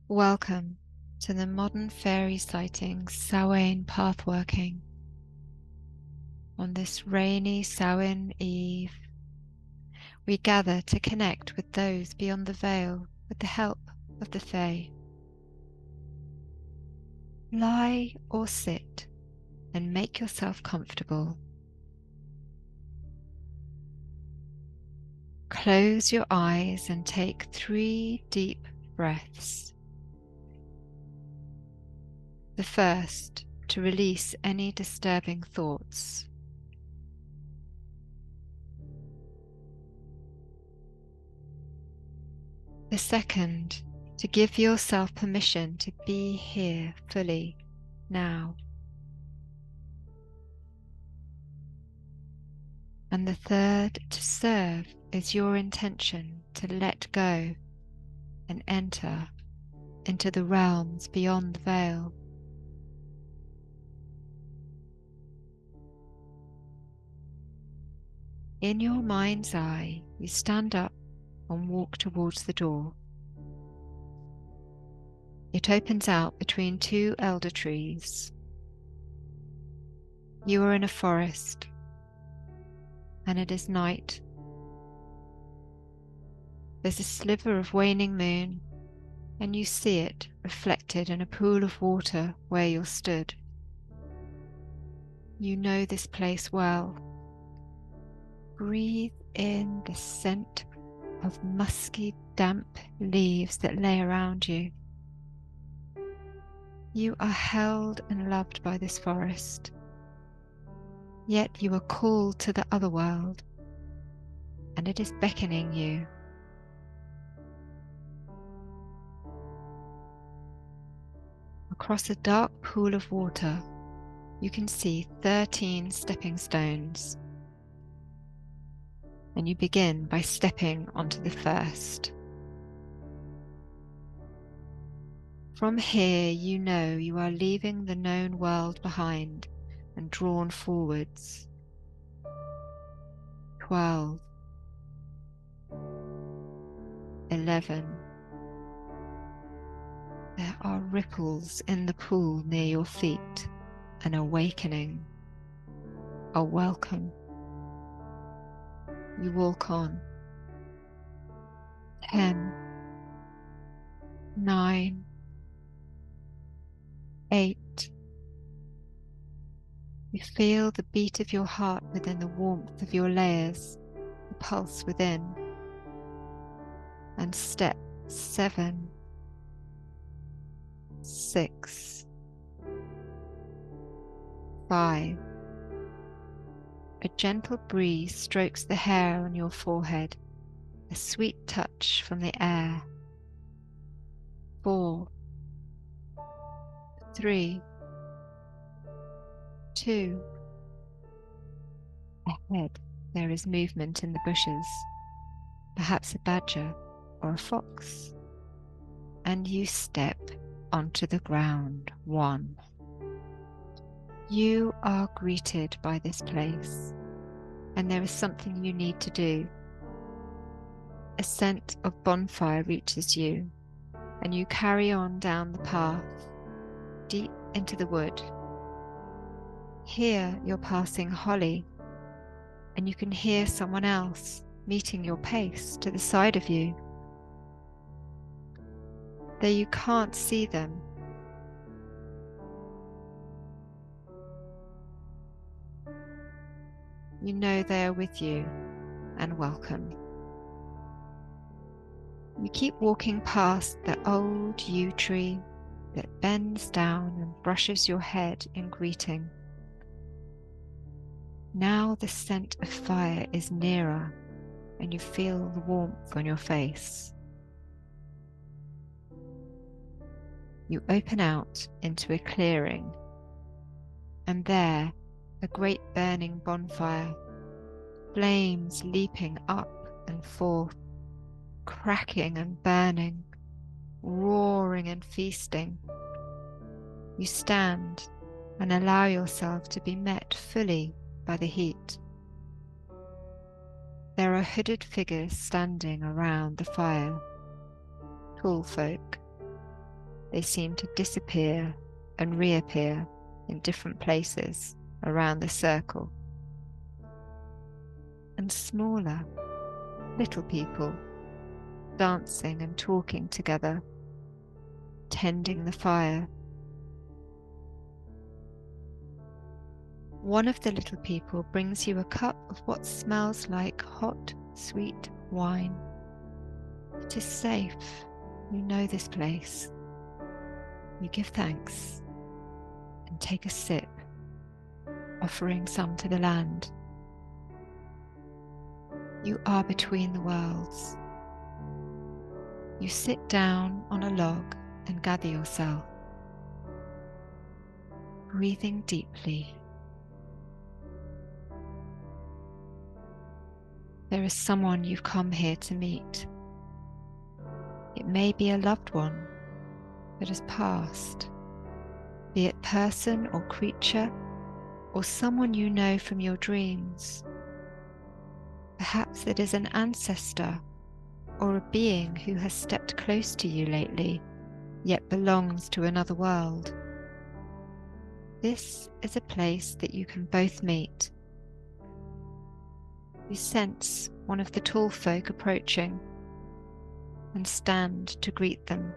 Welcome to the Modern Fairy Sightings Samhain Pathworking. On this rainy Samhain eve, we gather to connect with those beyond the veil with the help of the Fae. Lie or sit and make yourself comfortable. Close your eyes and take 3 deep breaths. The first, to release any disturbing thoughts. The second, to give yourself permission to be here fully now. And the third, to serve as your intention to let go and enter into the realms beyond the veil. In your mind's eye, you stand up and walk towards the door. It opens out between 2 elder trees. You are in a forest, and it is night. There's a sliver of waning moon, and you see it reflected in a pool of water where you're stood. You know this place well. Breathe in the scent of musky, damp leaves that lay around you. You are held and loved by this forest, yet you are called to the Otherworld, and it is beckoning you. Across a dark pool of water, you can see 13 stepping stones, and you begin by stepping onto the first. From here, you know you are leaving the known world behind and drawn forwards. 12, 11. There are ripples in the pool near your feet, an awakening, a welcome. You walk on. 10, 9, 8. You feel the beat of your heart within the warmth of your layers, the pulse within. And step 7, 6, 5. A gentle breeze strokes the hair on your forehead, a sweet touch from the air. 4, 3, 2. Ahead, there is movement in the bushes, perhaps a badger or a fox, and you step onto the ground. 1. You are greeted by this place, and there is something you need to do. A scent of bonfire reaches you, and you carry on down the path, deep into the wood. Here you're passing holly, and you can hear someone else meeting your pace to the side of you. Though you can't see them, you know they are with you and welcome. You keep walking past the old yew tree that bends down and brushes your head in greeting. Now the scent of fire is nearer, and you feel the warmth on your face. You open out into a clearing, and there, a great burning bonfire, flames leaping up and forth, cracking and burning, roaring and feasting. You stand and allow yourself to be met fully by the heat. There are hooded figures standing around the fire, tall folk. they seem to disappear and reappear in different places around the circle. And smaller, little people dancing and talking together, tending the fire. One of the little people brings you a cup of what smells like hot, sweet wine. It is safe. You know this place. You give thanks and take a sip, offering some to the land. You are between the worlds. You sit down on a log and gather yourself, breathing deeply. There is someone you've come here to meet. It may be a loved one that has passed, be it person or creature, or someone you know from your dreams. Perhaps it is an ancestor or a being who has stepped close to you lately, yet belongs to another world. This is a place that you can both meet. You sense one of the tall folk approaching and stand to greet them.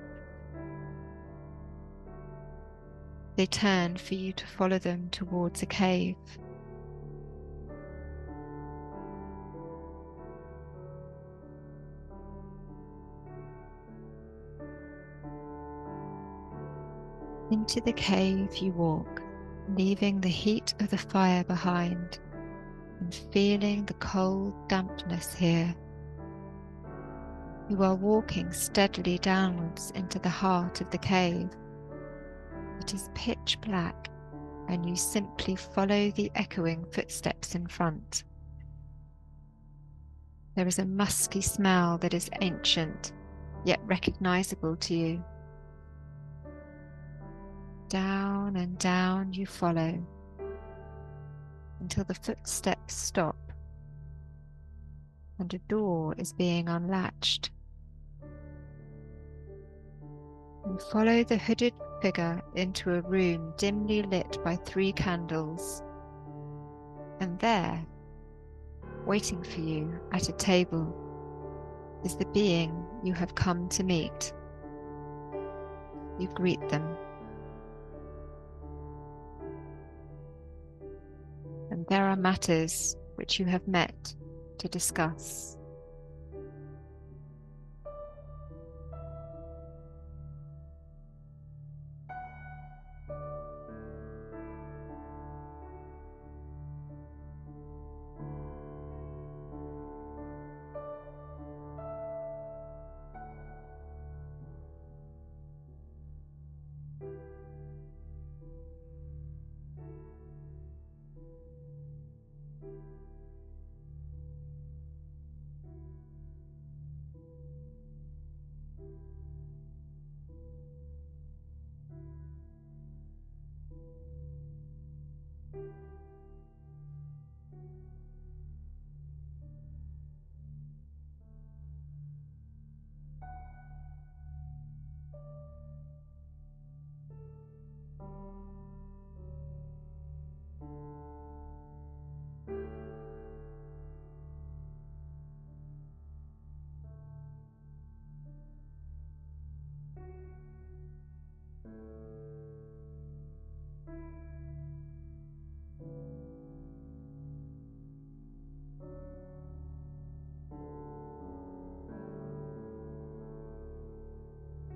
They turn for you to follow them towards a cave. Into the cave you walk, leaving the heat of the fire behind and feeling the cold dampness here. You are walking steadily downwards into the heart of the cave. It is pitch black, and you simply follow the echoing footsteps in front. There is a musky smell that is ancient, yet recognizable to you. Down and down you follow, until the footsteps stop, and a door is being unlatched. You follow the hooded figure into a room dimly lit by 3 candles, and there, waiting for you at a table, is the being you have come to meet. You greet them. And there are matters which you have met to discuss.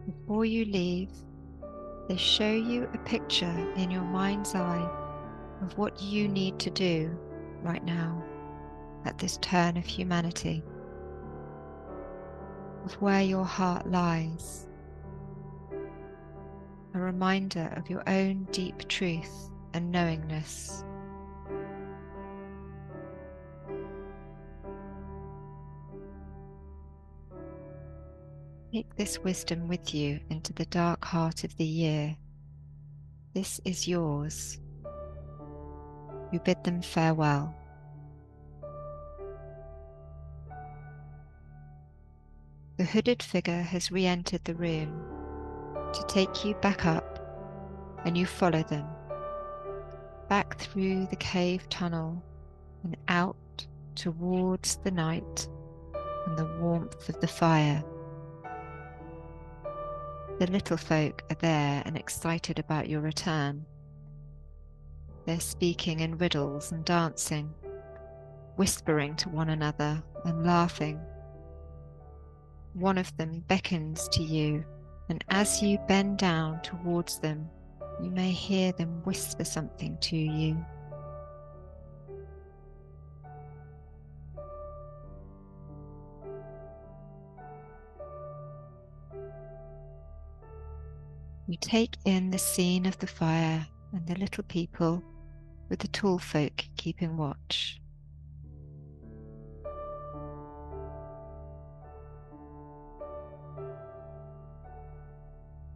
Before you leave, they show you a picture in your mind's eye of what you need to do right now at this turn of humanity, of where your heart lies, a reminder of your own deep truth and knowingness. Take this wisdom with you into the dark heart of the year. This is yours. You bid them farewell. The hooded figure has re-entered the room, to take you back up, and you follow them, back through the cave tunnel and out towards the night and the warmth of the fire. The little folk are there and excited about your return. They're speaking in riddles and dancing, whispering to one another and laughing. One of them beckons to you, and as you bend down towards them, you may hear them whisper something to you. You take in the scene of the fire and the little people, with the tall folk keeping watch.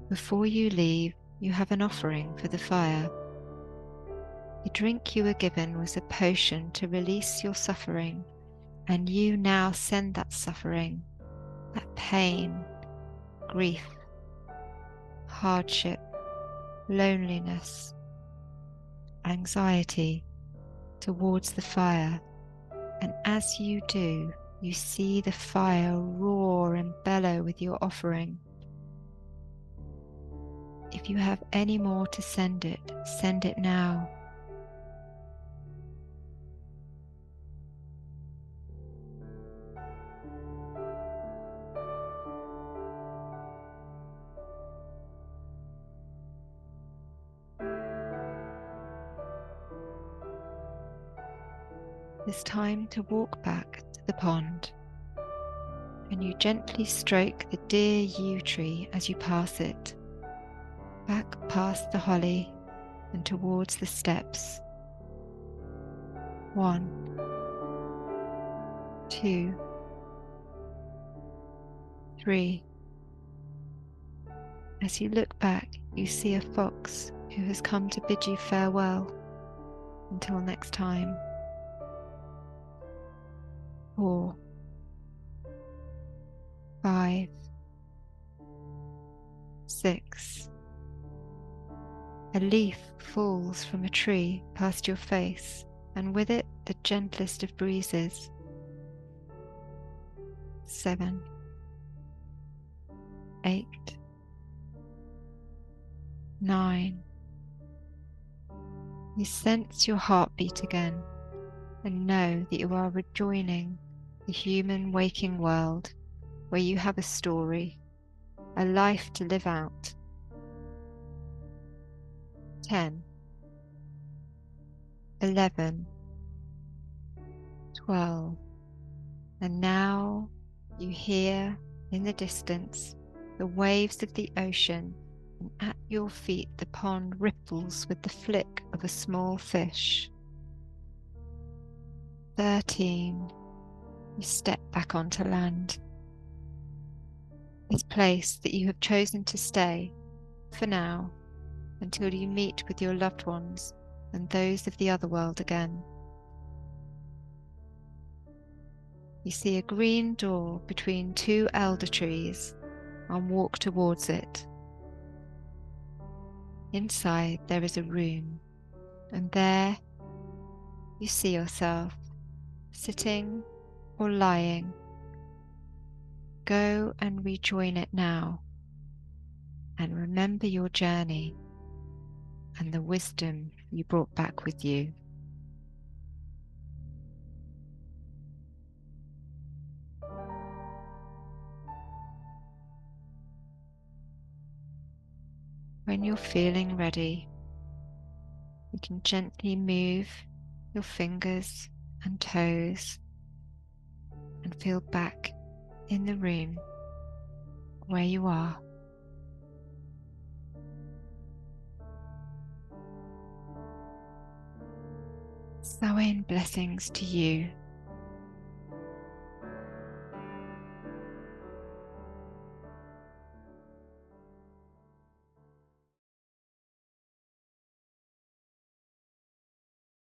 Before you leave, you have an offering for the fire. The drink you were given was a potion to release your suffering, and you now send that suffering, that pain, grief, hardship, loneliness, anxiety towards the fire, and as you do, you see the fire roar and bellow with your offering. If you have any more to send it now. It's time to walk back to the pond, and you gently stroke the dear yew tree as you pass it, back past the holly and towards the steps. 1, 2, 3. As you look back, you see a fox who has come to bid you farewell. Until next time. 4, 5, 6. A leaf falls from a tree past your face, and with it the gentlest of breezes. 7, 8, 9. You sense your heartbeat again and know that you are rejoining the human waking world where you have a story, a life to live out. 10, 11, 12, and now you hear in the distance the waves of the ocean, and at your feet the pond ripples with the flick of a small fish. 13, you step back onto land. This place that you have chosen to stay, for now, until you meet with your loved ones and those of the Otherworld again. You see a green door between 2 elder trees and walk towards it. Inside there is a room, and there you see yourself, sitting or lying. Go and rejoin it now, and remember your journey and the wisdom you brought back with you. When you're feeling ready, you can gently move your fingers and toes and feel back in the room where you are. Samhain blessings to you